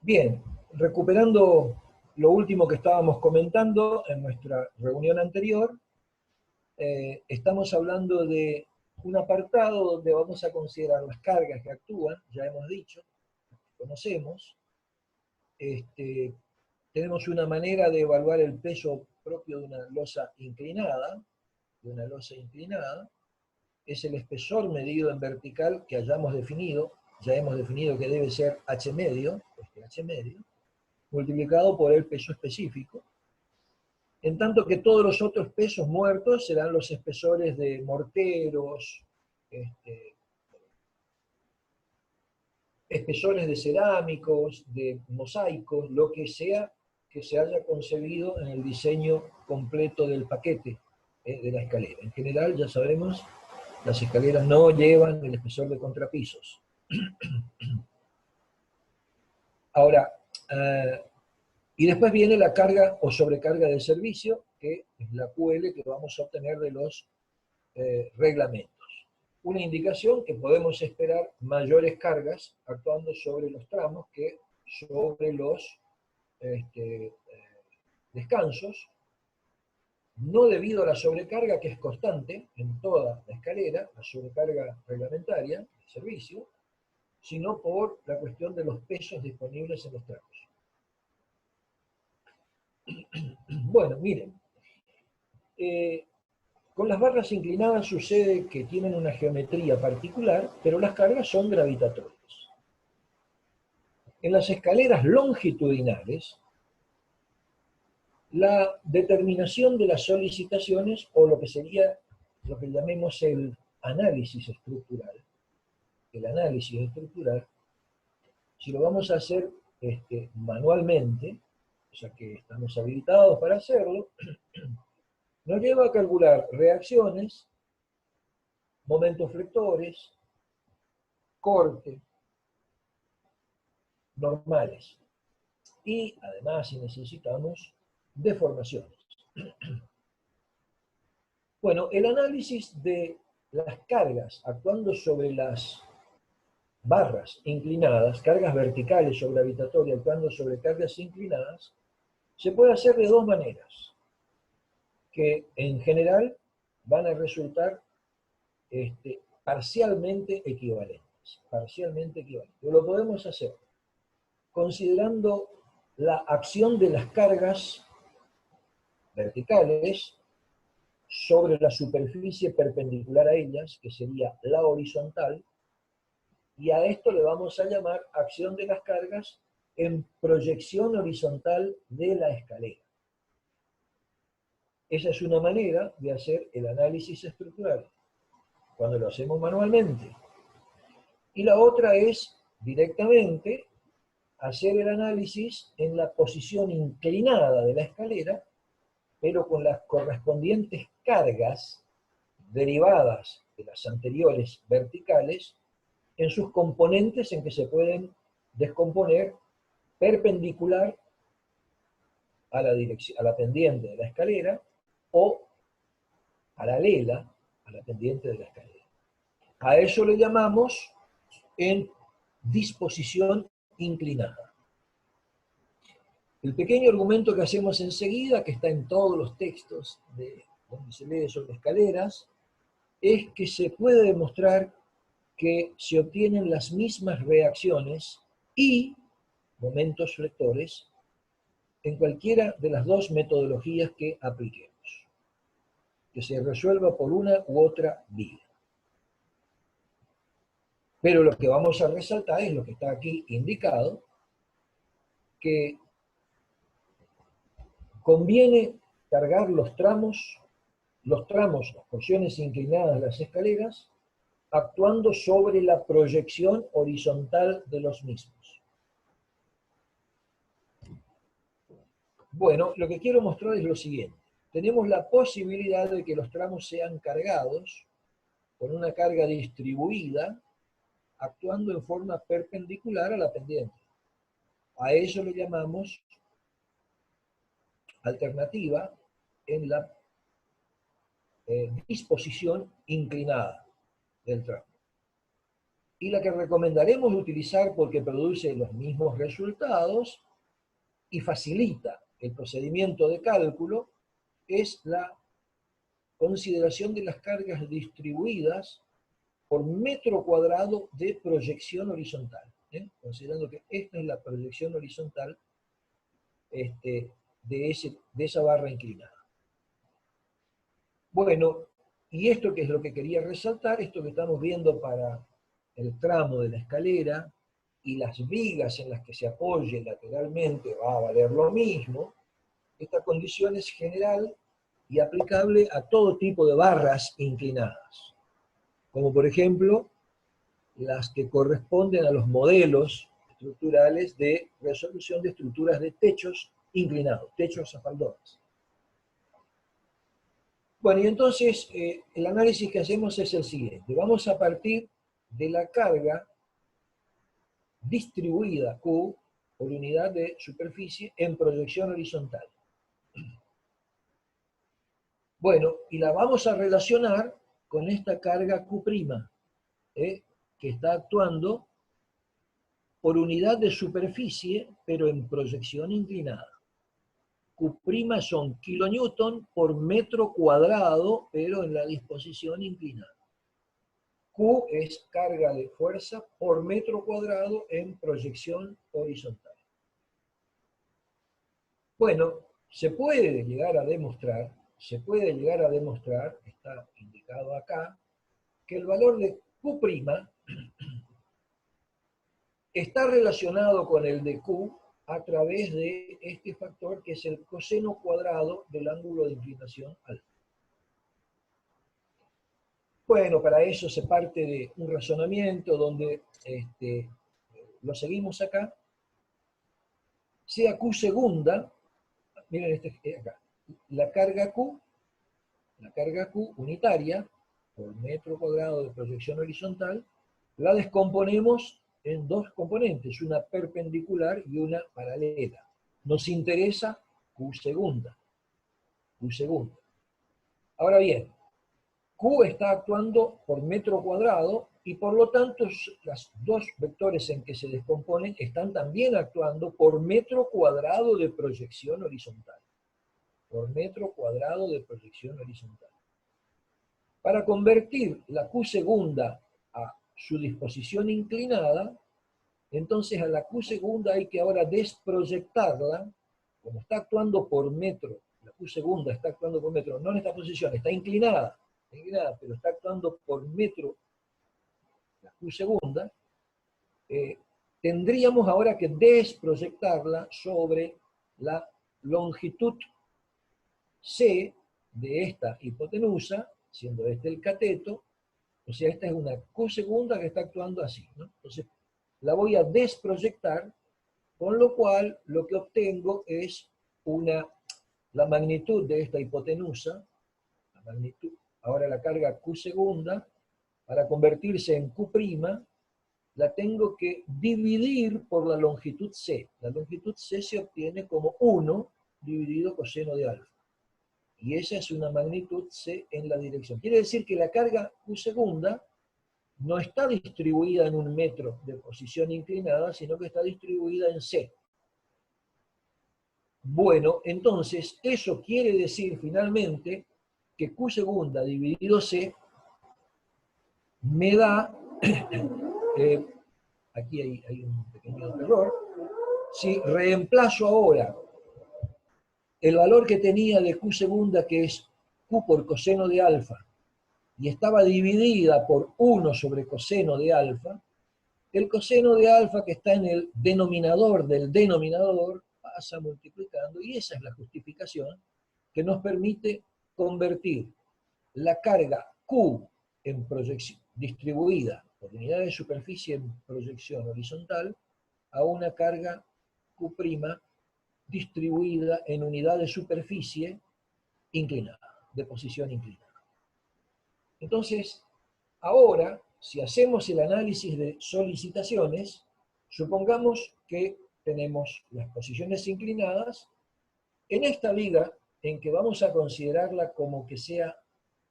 Bien, recuperando lo último que estábamos comentando en nuestra reunión anterior, estamos hablando de un apartado donde vamos a considerar las cargas que actúan, ya hemos dicho, conocemos. Tenemos una manera de evaluar el peso propio de una losa inclinada, es el espesor medido en vertical que hayamos definido, ya hemos definido que debe ser H medio, H medio, multiplicado por el peso específico, en tanto que todos los otros pesos muertos serán los espesores de morteros, espesores de cerámicos, de mosaicos, lo que sea que se haya concebido en el diseño completo del paquete de la escalera. En general, ya sabemos, las escaleras no llevan el espesor de contrapisos. Ahora, y después viene la carga o sobrecarga de servicio, que es la QL que vamos a obtener de los reglamentos. Una indicación que podemos esperar mayores cargas actuando sobre los tramos que sobre los descansos, no debido a la sobrecarga que es constante en toda la escalera, la sobrecarga reglamentaria de servicio, sino por la cuestión de los pesos disponibles en los tramos. Bueno, miren, con las barras inclinadas sucede que tienen una geometría particular, pero las cargas son gravitatorias. En las escaleras longitudinales, la determinación de las solicitaciones, o lo que sería lo que llamemos el análisis estructural, si lo vamos a hacer manualmente, o sea que estamos habilitados para hacerlo, nos lleva a calcular reacciones, momentos flectores, corte, normales. Y además, si necesitamos, deformaciones. Bueno, el análisis de las cargas actuando sobre las barras inclinadas, cargas verticales o gravitatorias actuando sobre cargas inclinadas, se puede hacer de dos maneras, que en general van a resultar parcialmente equivalentes. Lo podemos hacer considerando la acción de las cargas verticales sobre la superficie perpendicular a ellas, que sería la horizontal, y a esto le vamos a llamar acción de las cargas en proyección horizontal de la escalera. Esa es una manera de hacer el análisis estructural, cuando lo hacemos manualmente. Y la otra es directamente hacer el análisis en la posición inclinada de la escalera, pero con las correspondientes cargas derivadas de las anteriores verticales en sus componentes en que se pueden descomponer perpendicular a la pendiente de la escalera o paralela a la pendiente de la escalera. A eso le llamamos en disposición inclinada. El pequeño argumento que hacemos enseguida, que está en todos los textos donde se lee sobre escaleras, es que se puede demostrar que se obtienen las mismas reacciones y momentos flectores en cualquiera de las dos metodologías que apliquemos, que se resuelva por una u otra vía. Pero lo que vamos a resaltar es lo que está aquí indicado, que conviene cargar las porciones inclinadas de las escaleras, actuando sobre la proyección horizontal de los mismos. Bueno, lo que quiero mostrar es lo siguiente. Tenemos la posibilidad de que los tramos sean cargados con una carga distribuida, actuando en forma perpendicular a la pendiente. A eso le llamamos alternativa en la disposición inclinada del tramo. Y la que recomendaremos utilizar porque produce los mismos resultados y facilita el procedimiento de cálculo es la consideración de las cargas distribuidas por metro cuadrado de proyección horizontal, considerando que esta es la proyección horizontal de esa barra inclinada. Bueno, y esto que es lo que quería resaltar, esto que estamos viendo para el tramo de la escalera y las vigas en las que se apoye lateralmente va a valer lo mismo. Esta condición es general y aplicable a todo tipo de barras inclinadas, como por ejemplo las que corresponden a los modelos estructurales de resolución de estructuras de techos inclinados, techos afaldones. Bueno, y entonces el análisis que hacemos es el siguiente. Vamos a partir de la carga distribuida Q por unidad de superficie en proyección horizontal. Bueno, y la vamos a relacionar con esta carga Q', que está actuando por unidad de superficie, pero en proyección inclinada. Q' son kilonewton por metro cuadrado, pero en la disposición inclinada. Q es carga de fuerza por metro cuadrado en proyección horizontal. Bueno, se puede llegar a demostrar, está indicado acá, que el valor de Q' está relacionado con el de Q a través de este factor que es el coseno cuadrado del ángulo de inclinación alfa. Bueno, para eso se parte de un razonamiento donde lo seguimos acá, sea Q segunda, miren acá, la carga Q unitaria por metro cuadrado de proyección horizontal, la descomponemos en dos componentes, una perpendicular y una paralela. Nos interesa Q segunda. Ahora bien, Q está actuando por metro cuadrado y por lo tanto los dos vectores en que se descomponen están también actuando por metro cuadrado de proyección horizontal. Para convertir la Q segunda a su disposición inclinada, entonces a la Q segunda hay que ahora desproyectarla, como está actuando por metro, la Q segunda está actuando por metro, no en esta posición, está inclinada, pero está actuando por metro la Q segunda, tendríamos ahora que desproyectarla sobre la longitud C de esta hipotenusa, siendo este el cateto, o sea, esta es una Q segunda que está actuando así, ¿no? Entonces, la voy a desproyectar, con lo cual lo que obtengo es la magnitud de esta hipotenusa, ahora la carga Q segunda, para convertirse en Q', la tengo que dividir por la longitud C. La longitud C se obtiene como 1 dividido coseno de alfa. Y esa es una magnitud C en la dirección. Quiere decir que la carga Q segunda no está distribuida en un metro de posición inclinada, sino que está distribuida en C. Bueno, entonces, eso quiere decir finalmente que Q segunda dividido C me da, aquí hay un pequeño error, si reemplazo ahora el valor que tenía de Q segunda, que es Q por coseno de alfa, y estaba dividida por 1 sobre coseno de alfa, el coseno de alfa que está en el denominador del denominador pasa multiplicando, y esa es la justificación que nos permite convertir la carga Q en proyección distribuida por unidad de superficie en proyección horizontal a una carga Q' distribuida en unidad de superficie inclinada, de posición inclinada. Entonces, ahora, si hacemos el análisis de solicitaciones, supongamos que tenemos las posiciones inclinadas en esta viga en que vamos a considerarla como que sea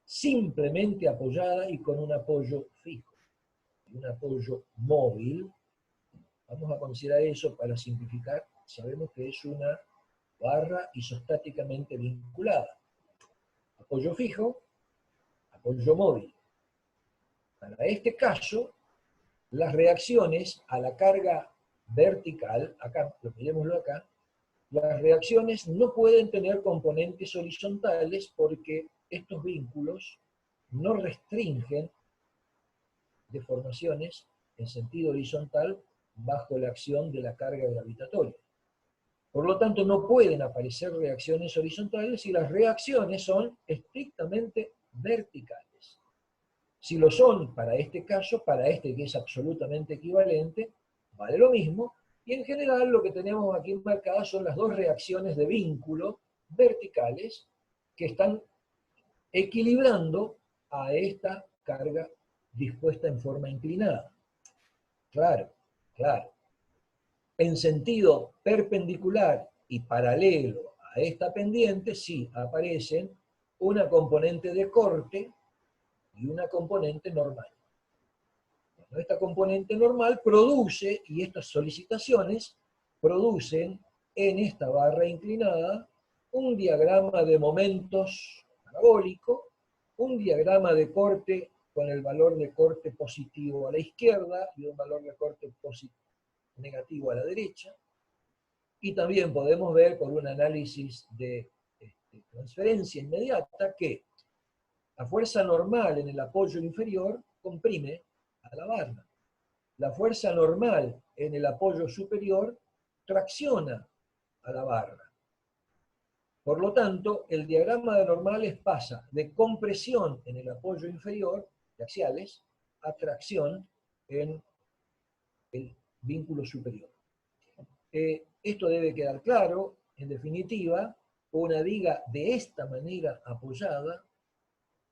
simplemente apoyada y con un apoyo fijo. y un apoyo móvil, vamos a considerar eso para simplificar, sabemos que es una barra isostáticamente vinculada. Apoyo fijo, apoyo móvil. Para este caso, las reacciones a la carga vertical, acá, mirémoslo acá, las reacciones no pueden tener componentes horizontales porque estos vínculos no restringen deformaciones en sentido horizontal bajo la acción de la carga gravitatoria. Por lo tanto, no pueden aparecer reacciones horizontales y las reacciones son estrictamente verticales. Si lo son para este caso, para este que es absolutamente equivalente, vale lo mismo, y en general lo que tenemos aquí marcadas son las dos reacciones de vínculo verticales que están equilibrando a esta carga dispuesta en forma inclinada. Claro, claro. En sentido perpendicular y paralelo a esta pendiente, sí aparecen una componente de corte y una componente normal. Bueno, esta componente normal produce, y estas solicitaciones producen en esta barra inclinada un diagrama de momentos parabólico, un diagrama de corte con el valor de corte positivo a la izquierda y un valor de corte negativo a la derecha, y también podemos ver por un análisis de transferencia inmediata que la fuerza normal en el apoyo inferior comprime a la barra. La fuerza normal en el apoyo superior tracciona a la barra. Por lo tanto, el diagrama de normales pasa de compresión en el apoyo inferior, de axiales, a tracción en el vínculo superior. Esto debe quedar claro. En definitiva, una viga de esta manera apoyada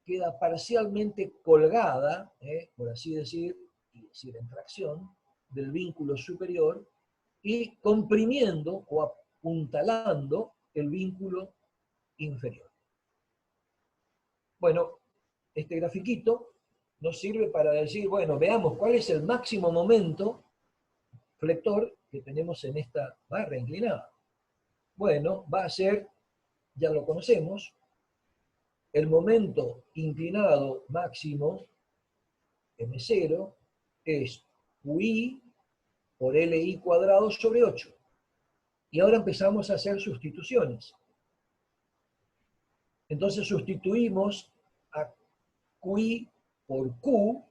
queda parcialmente colgada, por así decir, y decir en tracción, del vínculo superior y comprimiendo o apuntalando el vínculo inferior. Bueno, este grafiquito nos sirve para decir, bueno, veamos cuál es el máximo momento flector que tenemos en esta barra inclinada. Bueno, va a ser, ya lo conocemos, el momento inclinado máximo, M0, es QI por LI cuadrado sobre 8. Y ahora empezamos a hacer sustituciones. Entonces sustituimos a QI por Q,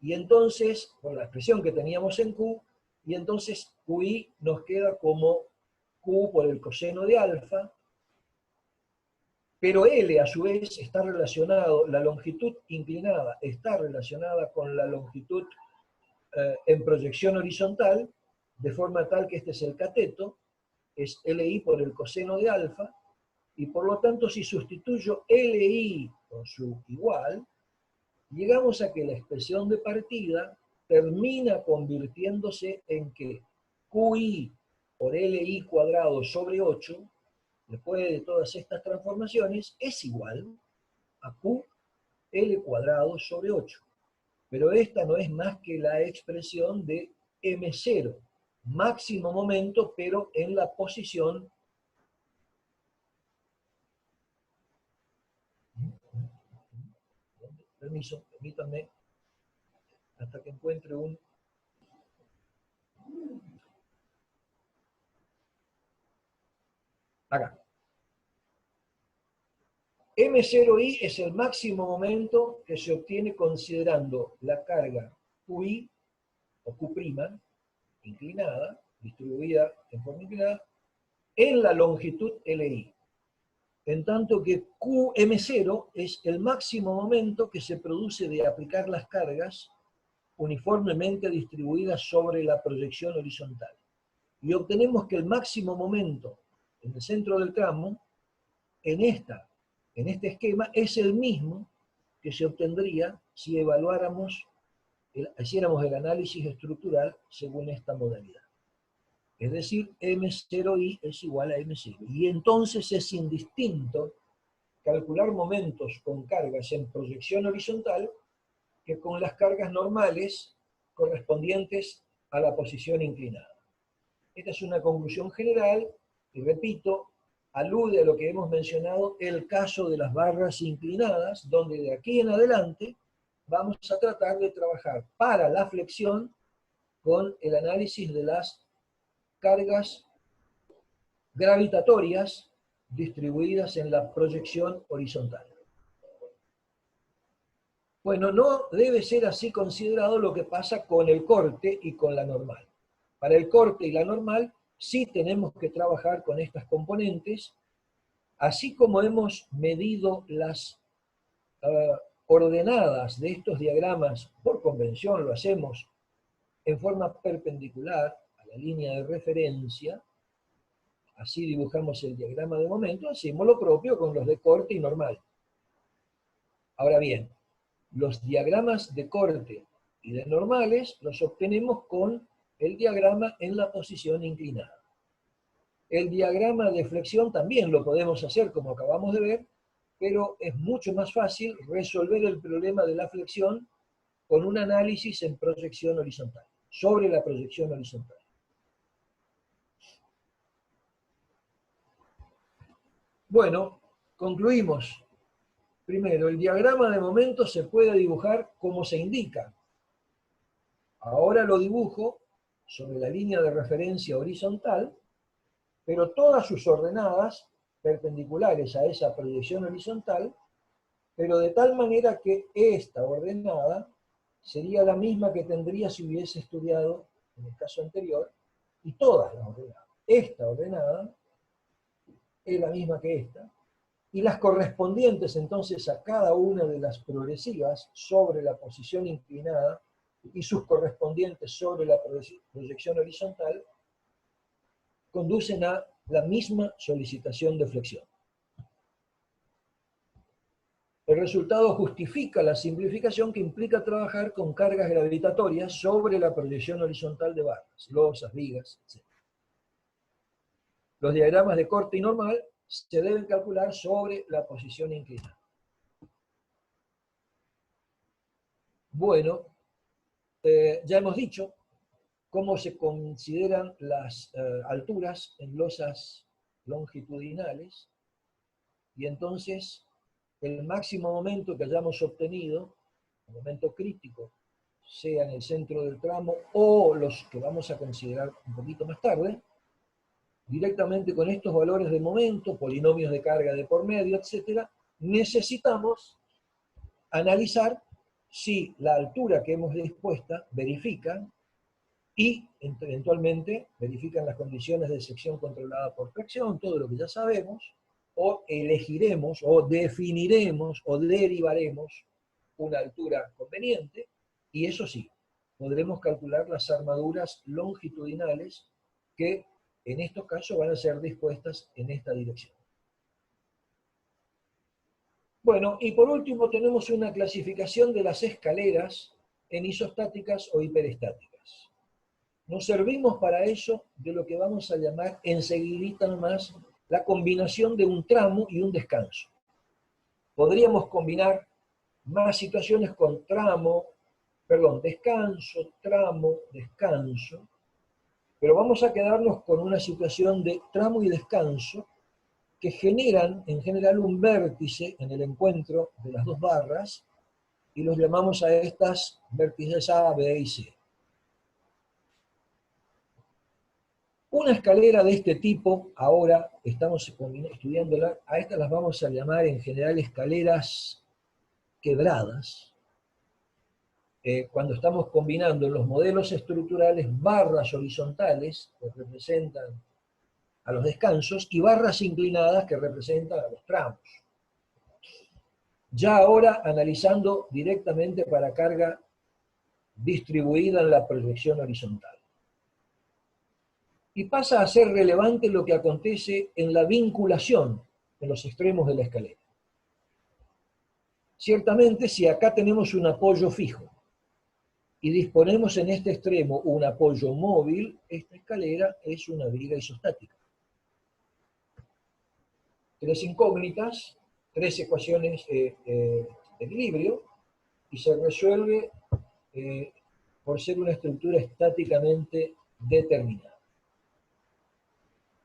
y entonces, por la expresión que teníamos en Q, y entonces QI nos queda como Q por el coseno de alfa, pero L a su vez está relacionado, la longitud inclinada está relacionada con la longitud en proyección horizontal, de forma tal que este es el cateto, es LI por el coseno de alfa, y por lo tanto si sustituyo LI por su igual, llegamos a que la expresión de partida termina convirtiéndose en que QI por LI cuadrado sobre 8, después de todas estas transformaciones, es igual a QL cuadrado sobre 8. Pero esta no es más que la expresión de M0, máximo momento, pero en la posición permiso, permítanme, hasta que encuentre un... Acá. M0I es el máximo momento que se obtiene considerando la carga QI o Q', inclinada, distribuida en forma inclinada, en la longitud LI. En tanto que QM0 es el máximo momento que se produce de aplicar las cargas uniformemente distribuidas sobre la proyección horizontal. Y obtenemos que el máximo momento en el centro del tramo, en este esquema, es el mismo que se obtendría si hiciéramos el análisis estructural según esta modalidad. Es decir, M0I es igual a M0. Y entonces es indistinto calcular momentos con cargas en proyección horizontal que con las cargas normales correspondientes a la posición inclinada. Esta es una conclusión general, y repito, alude a lo que hemos mencionado, el caso de las barras inclinadas, donde de aquí en adelante vamos a tratar de trabajar para la flexión con el análisis de las cargas gravitatorias distribuidas en la proyección horizontal. Bueno, no debe ser así considerado lo que pasa con el corte y con la normal. Para el corte y la normal sí tenemos que trabajar con estas componentes, así como hemos medido las ordenadas de estos diagramas por convención, lo hacemos en forma perpendicular a la línea de referencia, así dibujamos el diagrama de momento, hacemos lo propio con los de corte y normal. Ahora bien, los diagramas de corte y de normales los obtenemos con el diagrama en la posición inclinada. El diagrama de flexión también lo podemos hacer como acabamos de ver, pero es mucho más fácil resolver el problema de la flexión con un análisis en proyección horizontal, sobre la proyección horizontal. Bueno, concluimos. Primero, el diagrama de momento se puede dibujar como se indica. Ahora lo dibujo sobre la línea de referencia horizontal, pero todas sus ordenadas perpendiculares a esa proyección horizontal, pero de tal manera que esta ordenada sería la misma que tendría si hubiese estudiado en el caso anterior, y todas las ordenadas. Esta ordenada es la misma que esta, y las correspondientes entonces a cada una de las progresivas sobre la posición inclinada y sus correspondientes sobre la proyección horizontal conducen a la misma solicitación de flexión. El resultado justifica la simplificación que implica trabajar con cargas gravitatorias sobre la proyección horizontal de barras, losas, vigas, etc. Los diagramas de corte y normal se deben calcular sobre la posición inclinada. Bueno, ya hemos dicho cómo se consideran las alturas en losas longitudinales, y entonces el máximo momento que hayamos obtenido, el momento crítico, sea en el centro del tramo o los que vamos a considerar un poquito más tarde, directamente con estos valores de momento, polinomios de carga de por medio, etc., necesitamos analizar si la altura que hemos dispuesta verifica y eventualmente verifican las condiciones de sección controlada por fracción, todo lo que ya sabemos, o elegiremos, o definiremos, o derivaremos una altura conveniente, y eso sí, podremos calcular las armaduras longitudinales que en estos casos van a ser dispuestas en esta dirección. Bueno, y por último tenemos una clasificación de las escaleras en isostáticas o hiperestáticas. Nos servimos para eso de lo que vamos a llamar enseguidita nomás la combinación de un tramo y un descanso. Podríamos combinar más situaciones con descanso, tramo, descanso, pero vamos a quedarnos con una situación de tramo y descanso que generan en general un vértice en el encuentro de las dos barras, y los llamamos a estas vértices A, B y C. Una escalera de este tipo, ahora estamos estudiándola, a estas las vamos a llamar en general escaleras quebradas, cuando estamos combinando en los modelos estructurales barras horizontales que representan a los descansos y barras inclinadas que representan a los tramos. Ya ahora analizando directamente para carga distribuida en la proyección horizontal. Y pasa a ser relevante lo que acontece en la vinculación en los extremos de la escalera. Ciertamente, si acá tenemos un apoyo fijo y disponemos en este extremo un apoyo móvil, esta escalera es una viga isostática. Tres incógnitas, tres ecuaciones de equilibrio, y se resuelve por ser una estructura estáticamente determinada.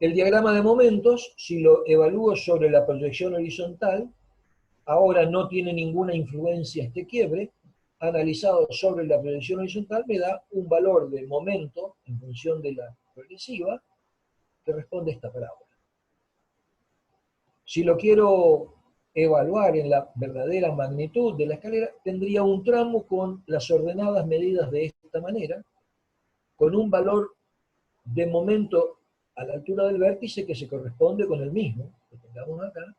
El diagrama de momentos, si lo evalúo sobre la proyección horizontal, ahora no tiene ninguna influencia este quiebre, analizado sobre la proyección horizontal me da un valor de momento en función de la progresiva que responde a esta parábola. Si lo quiero evaluar en la verdadera magnitud de la escalera, tendría un tramo con las ordenadas medidas de esta manera, con un valor de momento a la altura del vértice que se corresponde con el mismo que tengamos acá,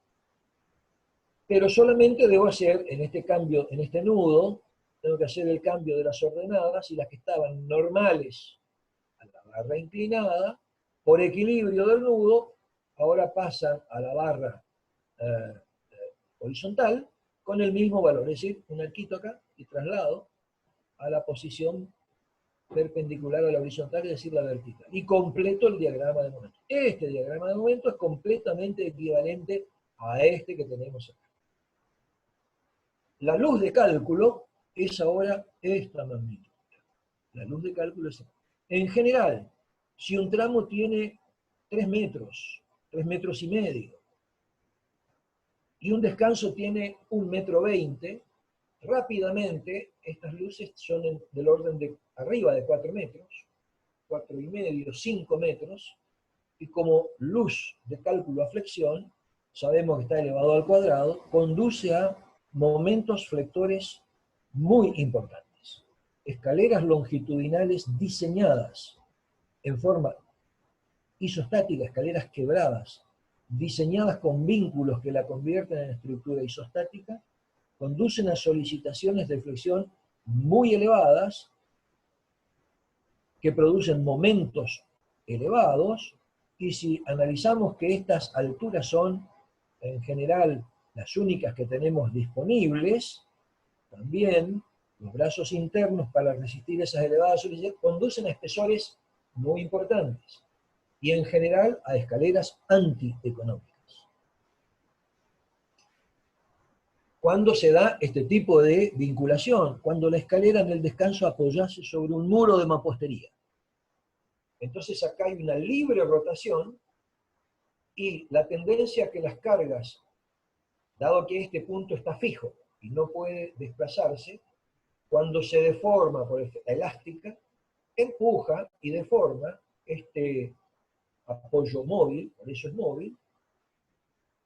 pero solamente debo hacer en este cambio, en este nudo, tengo que hacer el cambio de las ordenadas y las que estaban normales a la barra inclinada, por equilibrio del nudo, ahora pasan a la barra horizontal con el mismo valor, es decir, un arquito acá y traslado a la posición perpendicular a la horizontal, es decir, la vertical. Y completo el diagrama de momento. Este diagrama de momento es completamente equivalente a este que tenemos acá. La luz de cálculo es ahora esta magnitud. La luz de cálculo es esta. En general, si un tramo tiene 3 metros y medio, y un descanso tiene 1,20 m, rápidamente estas luces son del orden de arriba de 4 metros, 4,5, 5 metros, y como luz de cálculo a flexión, sabemos que está elevado al cuadrado, conduce a momentos flectores muy importantes. Escaleras longitudinales diseñadas en forma isostática, escaleras quebradas, diseñadas con vínculos que la convierten en estructura isostática, conducen a solicitaciones de flexión muy elevadas, que producen momentos elevados, y si analizamos que estas alturas son, en general, las únicas que tenemos disponibles, también los brazos internos para resistir esas elevadas solicitaciones conducen a espesores muy importantes, y en general a escaleras antieconómicas. ¿Cuándo se da este tipo de vinculación? Cuando la escalera en el descanso apoyase sobre un muro de mampostería. Entonces acá hay una libre rotación y la tendencia a que las cargas, dado que este punto está fijo y no puede desplazarse, cuando se deforma por la elástica, empuja y deforma este apoyo móvil, por eso es móvil,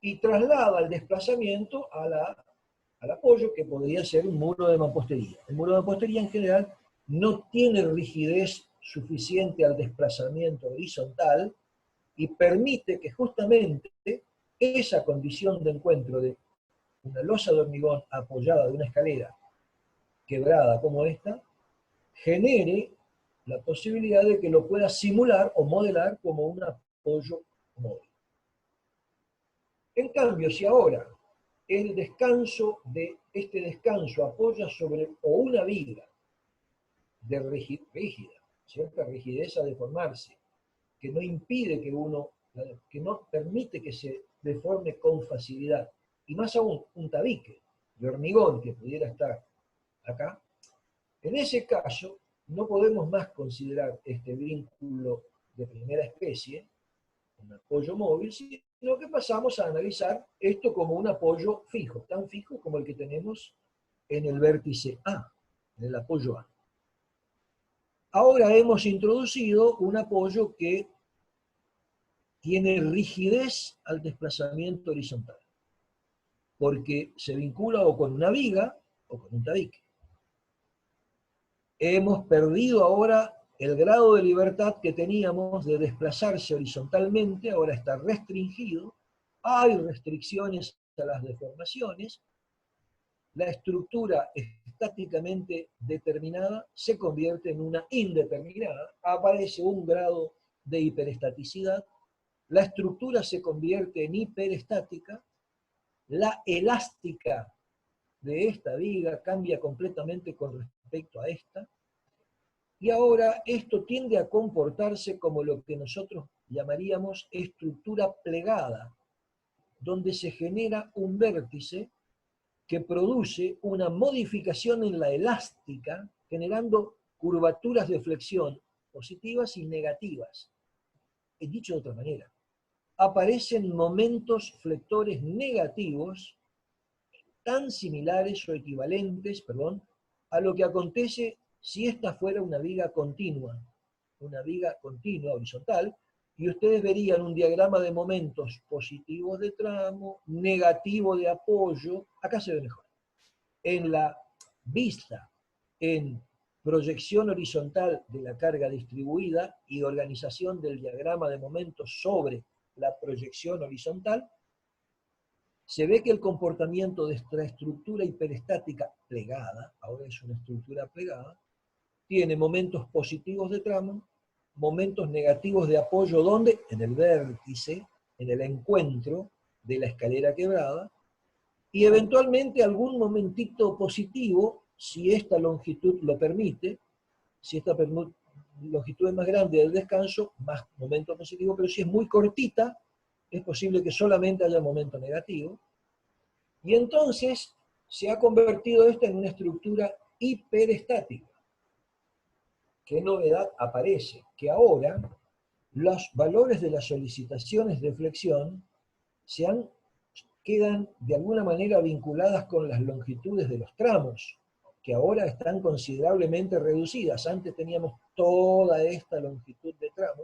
y traslada el desplazamiento al apoyo que podría ser un muro de mampostería. El muro de mampostería en general no tiene rigidez suficiente al desplazamiento horizontal y permite que justamente esa condición de encuentro de una losa de hormigón apoyada de una escalera quebrada como esta, genere la posibilidad de que lo pueda simular o modelar como un apoyo móvil. En cambio, si ahora el descanso de este descanso apoya sobre o una viga de rígida, cierta rigidez a deformarse, que no impide que no permite que se deforme con facilidad, y más aún un tabique de hormigón que pudiera estar acá, en ese caso no podemos más considerar este vínculo de primera especie, un apoyo móvil, sino que pasamos a analizar esto como un apoyo fijo, tan fijo como el que tenemos en el vértice A, en el apoyo A. Ahora hemos introducido un apoyo que tiene rigidez al desplazamiento horizontal, porque se vincula o con una viga o con un tabique. Hemos perdido ahora el grado de libertad que teníamos de desplazarse horizontalmente, ahora está restringido, hay restricciones a las deformaciones, la estructura estáticamente determinada se convierte en una indeterminada, aparece un grado de hiperestaticidad, la estructura se convierte en hiperestática, la elástica de esta viga cambia completamente con respecto a esta, y ahora esto tiende a comportarse como lo que nosotros llamaríamos estructura plegada, donde se genera un vértice que produce una modificación en la elástica, generando curvaturas de flexión positivas y negativas. He dicho de otra manera, aparecen momentos flectores negativos tan similares o equivalentes, a lo que acontece si esta fuera una viga continua horizontal, y ustedes verían un diagrama de momentos positivos de tramo, negativo de apoyo. Acá se ve mejor. En la vista, en proyección horizontal de la carga distribuida y organización del diagrama de momentos sobre la proyección horizontal, se ve que el comportamiento de esta estructura hiperestática plegada, ahora es una estructura plegada, tiene momentos positivos de tramo, momentos negativos de apoyo, ¿dónde? En el vértice, en el encuentro de la escalera quebrada, y eventualmente algún momentito positivo, si esta longitud lo permite, si esta longitud es más grande del descanso, más momento positivo, pero si es muy cortita, es posible que solamente haya momento negativo, y entonces se ha convertido esto en una estructura hiperestática. ¿Qué novedad aparece? Que ahora los valores de las solicitaciones de flexión quedan de alguna manera vinculadas con las longitudes de los tramos, que ahora están considerablemente reducidas. Antes teníamos toda esta longitud de tramo,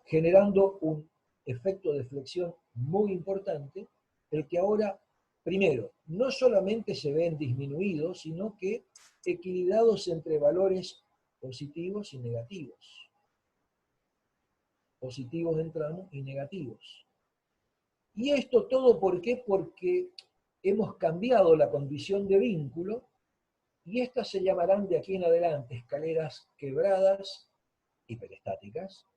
generando un efecto de flexión muy importante, el que ahora, primero, no solamente se ven disminuidos, sino que equilibrados entre valores positivos y negativos. Positivos en tramo y negativos. Y esto todo, ¿por qué? Porque hemos cambiado la condición de vínculo, y estas se llamarán de aquí en adelante escaleras quebradas hiperestáticas,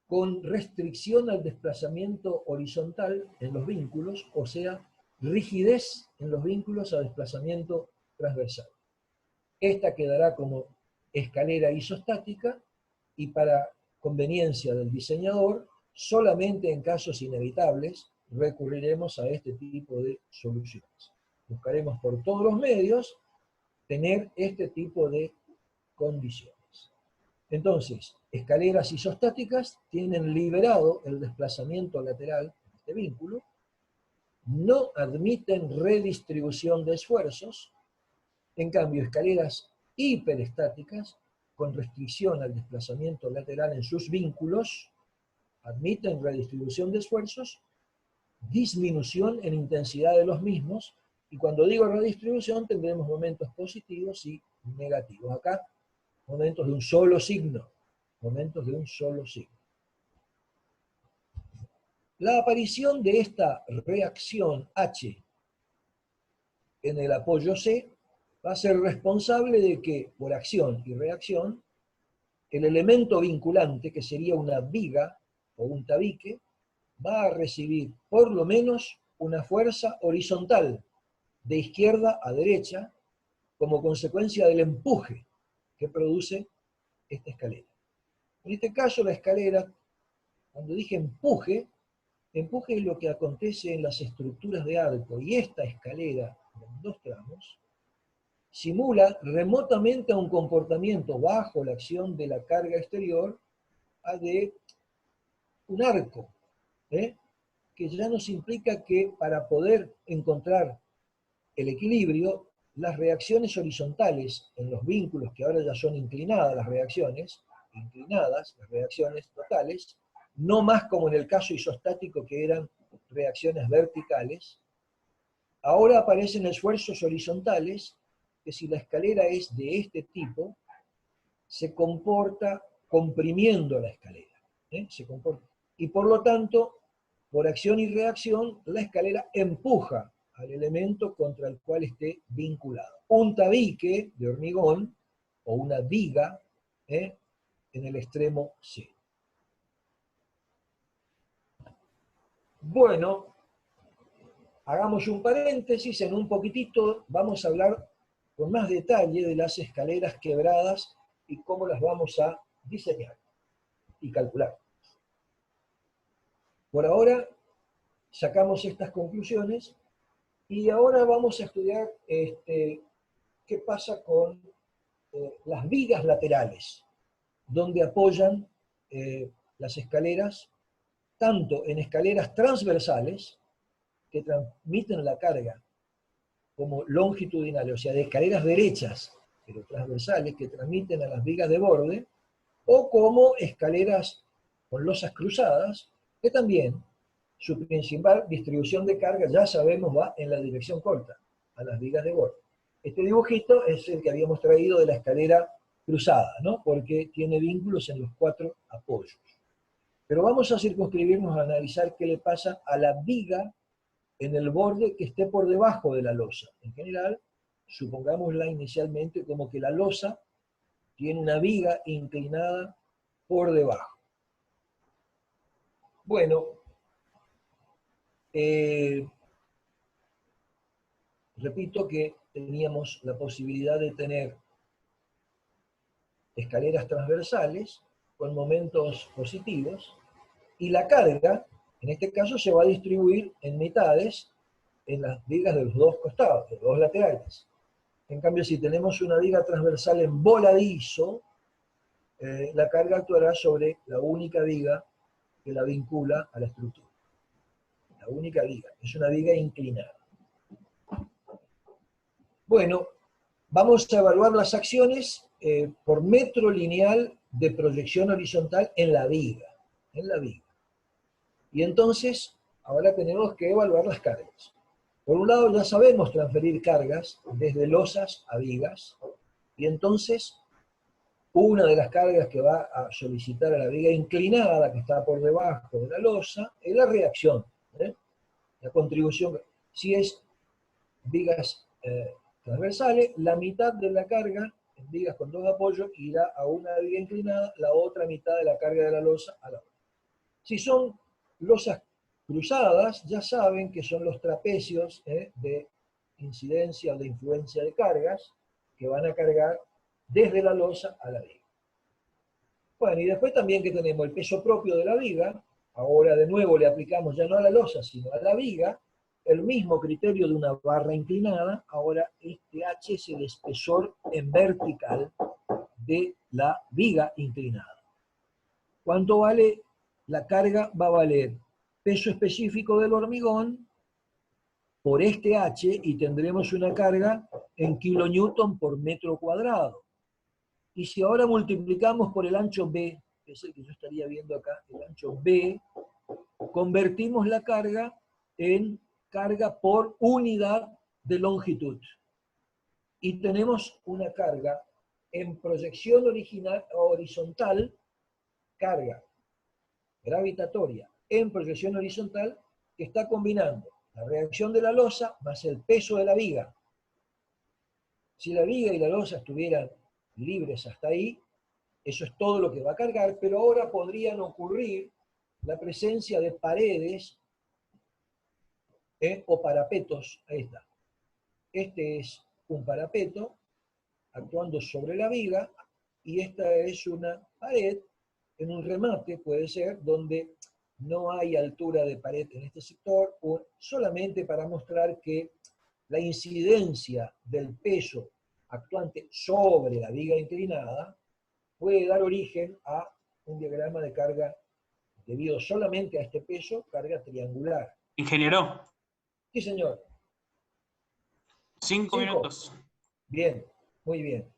con restricción al desplazamiento horizontal en los vínculos, o sea, rigidez en los vínculos a desplazamiento transversal. Esta quedará como escalera isostática, y para conveniencia del diseñador, solamente en casos inevitables recurriremos a este tipo de soluciones. Buscaremos por todos los medios tener este tipo de condiciones. Entonces, escaleras isostáticas tienen liberado el desplazamiento lateral de este vínculo, no admiten redistribución de esfuerzos. En cambio, escaleras hiperestáticas, con restricción al desplazamiento lateral en sus vínculos, admiten redistribución de esfuerzos, disminución en intensidad de los mismos, y cuando digo redistribución tendremos momentos positivos y negativos. Acá, momentos de un solo signo. Momentos de un solo signo. La aparición de esta reacción H en el apoyo C va a ser responsable de que, por acción y reacción, el elemento vinculante, que sería una viga o un tabique, va a recibir por lo menos una fuerza horizontal de izquierda a derecha como consecuencia del empuje que produce esta escalera. En este caso, la escalera, cuando dije empuje es lo que acontece en las estructuras de arco, y esta escalera en dos tramos simula remotamente a un comportamiento bajo la acción de la carga exterior de un arco, que ya nos implica que para poder encontrar el equilibrio, las reacciones horizontales en los vínculos, que ahora ya son inclinadas las reacciones totales, no más como en el caso isostático que eran reacciones verticales, ahora aparecen esfuerzos horizontales que, si la escalera es de este tipo, se comporta comprimiendo la escalera. Y por lo tanto, por acción y reacción, la escalera empuja al elemento contra el cual esté vinculado. Un tabique de hormigón o una viga en el extremo C. Bueno, hagamos un paréntesis. En un poquitito vamos a hablar con más detalle de las escaleras quebradas y cómo las vamos a diseñar y calcular. Por ahora sacamos estas conclusiones y ahora vamos a estudiar qué pasa con las vigas laterales, donde apoyan las escaleras, tanto en escaleras transversales, que transmiten la carga, como longitudinales, o sea, de escaleras derechas, pero transversales, que transmiten a las vigas de borde, o como escaleras con losas cruzadas, que también su principal distribución de carga, ya sabemos, va en la dirección corta, a las vigas de borde. Este dibujito es el que habíamos traído de la escalera cruzada, ¿no? Porque tiene vínculos en los 4 apoyos. Pero vamos a circunscribirnos a analizar qué le pasa a la viga en el borde que esté por debajo de la losa. En general, supongámosla inicialmente como que la losa tiene una viga inclinada por debajo. Bueno, repito que teníamos la posibilidad de tener escaleras transversales con momentos positivos, y la carga, en este caso, se va a distribuir en mitades en las vigas de los 2 costados, de los 2 laterales. En cambio, si tenemos una viga transversal en voladizo, la carga actuará sobre la única viga que la vincula a la estructura. La única viga, es una viga inclinada. Bueno, vamos a evaluar las acciones por metro lineal de proyección horizontal en la viga. Y entonces, ahora tenemos que evaluar las cargas. Por un lado, ya sabemos transferir cargas desde losas a vigas, y entonces una de las cargas que va a solicitar a la viga inclinada, que está por debajo de la losa, es la reacción, la contribución. Si es vigas transversales, la mitad de la carga en vigas con 2 apoyos irá a una viga inclinada, la otra mitad de la carga de la losa a la otra. Si son losas cruzadas, ya saben que son los trapecios de incidencia o de influencia de cargas que van a cargar desde la losa a la viga. Bueno, y después también que tenemos el peso propio de la viga. Ahora de nuevo le aplicamos ya no a la losa, sino a la viga, el mismo criterio de una barra inclinada. Ahora este H es el espesor en vertical de la viga inclinada. ¿Cuánto vale? La carga va a valer peso específico del hormigón por este H, y tendremos una carga en kilonewton por metro cuadrado. Y si ahora multiplicamos por el ancho B, que es el que yo estaría viendo acá, el ancho B, convertimos la carga en carga por unidad de longitud. Y tenemos una carga en proyección horizontal, carga gravitatoria en proyección horizontal, que está combinando la reacción de la losa más el peso de la viga. Si la viga y la losa estuvieran libres hasta ahí, eso es todo lo que va a cargar, pero ahora podrían ocurrir la presencia de paredes o parapetos. Ahí está. Este es un parapeto actuando sobre la viga, y esta es una pared en un remate, puede ser, donde no hay altura de pared en este sector, o solamente para mostrar que la incidencia del peso actuante sobre la viga inclinada puede dar origen a un diagrama de carga debido solamente a este peso, carga triangular. Ingeniero. Sí, señor. 5 minutos. Bien, muy bien.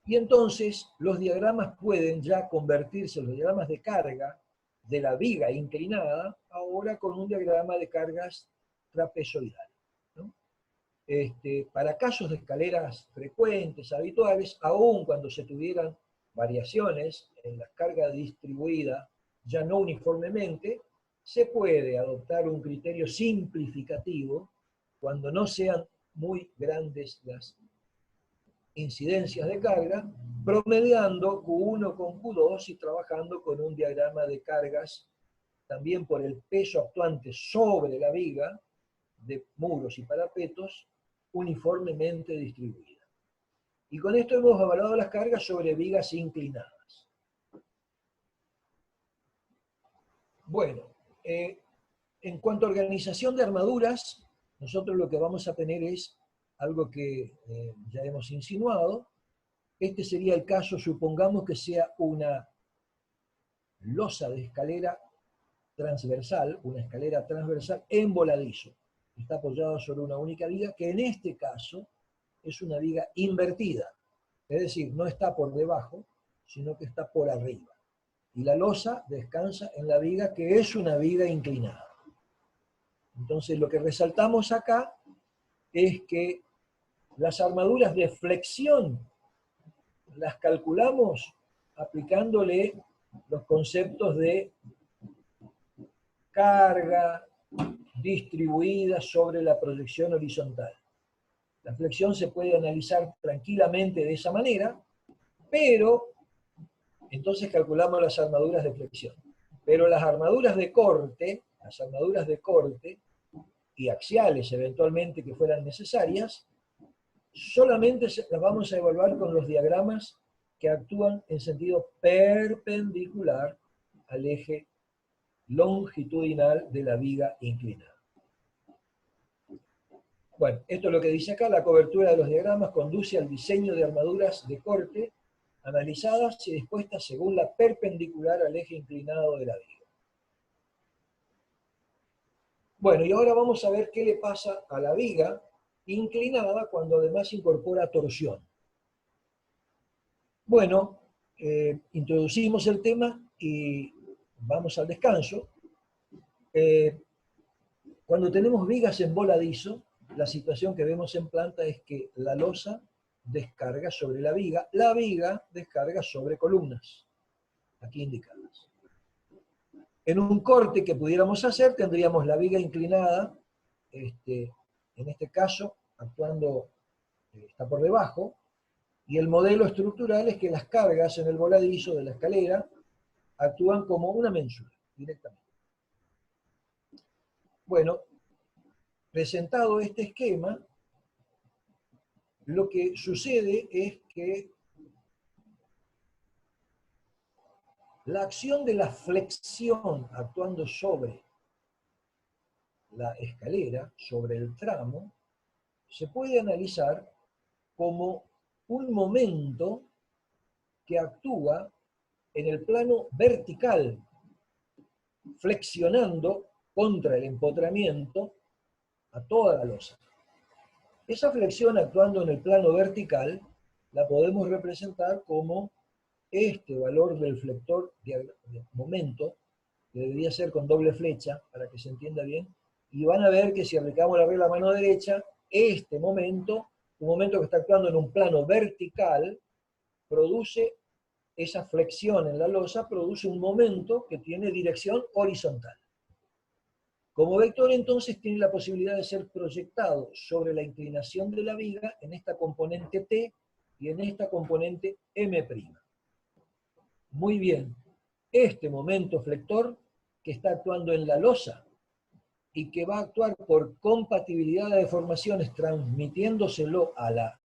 Y entonces los diagramas pueden ya convertirse, los diagramas de carga de la viga inclinada, ahora con un diagrama de cargas trapezoidales, ¿no? Para casos de escaleras frecuentes, habituales, aun cuando se tuvieran variaciones en la carga distribuida, ya no uniformemente, se puede adoptar un criterio simplificativo cuando no sean muy grandes las incidencias de carga, promediando Q1 con Q2 y trabajando con un diagrama de cargas también por el peso actuante sobre la viga de muros y parapetos uniformemente distribuida. Y con esto hemos evaluado las cargas sobre vigas inclinadas. Bueno, En cuanto a organización de armaduras, nosotros lo que vamos a tener es algo que ya hemos insinuado. Este sería el caso, supongamos que sea una losa de escalera transversal, una escalera transversal en voladizo. Está apoyado sobre una única viga, que en este caso es una viga invertida. Es decir, no está por debajo, sino que está por arriba. Y la losa descansa en la viga, que es una viga inclinada. Entonces, lo que resaltamos acá es que las armaduras de flexión las calculamos aplicándole los conceptos de carga distribuida sobre la proyección horizontal. La flexión se puede analizar tranquilamente de esa manera, pero entonces calculamos las armaduras de flexión. Pero las armaduras de corte y axiales eventualmente que fueran necesarias, solamente las vamos a evaluar con los diagramas que actúan en sentido perpendicular al eje longitudinal de la viga inclinada. Bueno, esto es lo que dice acá: la cobertura de los diagramas conduce al diseño de armaduras de corte analizadas y dispuestas según la perpendicular al eje inclinado de la viga. Bueno, y ahora vamos a ver qué le pasa a la viga inclinada cuando además incorpora torsión. Bueno, introducimos el tema y vamos al descanso. Cuando tenemos vigas en voladizo, la situación que vemos en planta es que la losa descarga sobre la viga descarga sobre columnas, aquí indicadas. En un corte que pudiéramos hacer, tendríamos la viga inclinada, en este caso, actuando, está por debajo, y el modelo estructural es que las cargas en el voladizo de la escalera actúan como una mensura, directamente. Bueno, presentado este esquema, lo que sucede es que la acción de la flexión actuando sobre la escalera, sobre el tramo, se puede analizar como un momento que actúa en el plano vertical, flexionando contra el empotramiento a toda la losa. Esa flexión actuando en el plano vertical la podemos representar como este valor del flector de momento, que debería ser con doble flecha para que se entienda bien, y van a ver que si aplicamos la regla a mano derecha, este momento, un momento que está actuando en un plano vertical, produce esa flexión en la losa, produce un momento que tiene dirección horizontal. Como vector, entonces, tiene la posibilidad de ser proyectado sobre la inclinación de la viga en esta componente T y en esta componente M'. Muy bien, este momento flector que está actuando en la losa y que va a actuar por compatibilidad de deformaciones transmitiéndoselo a la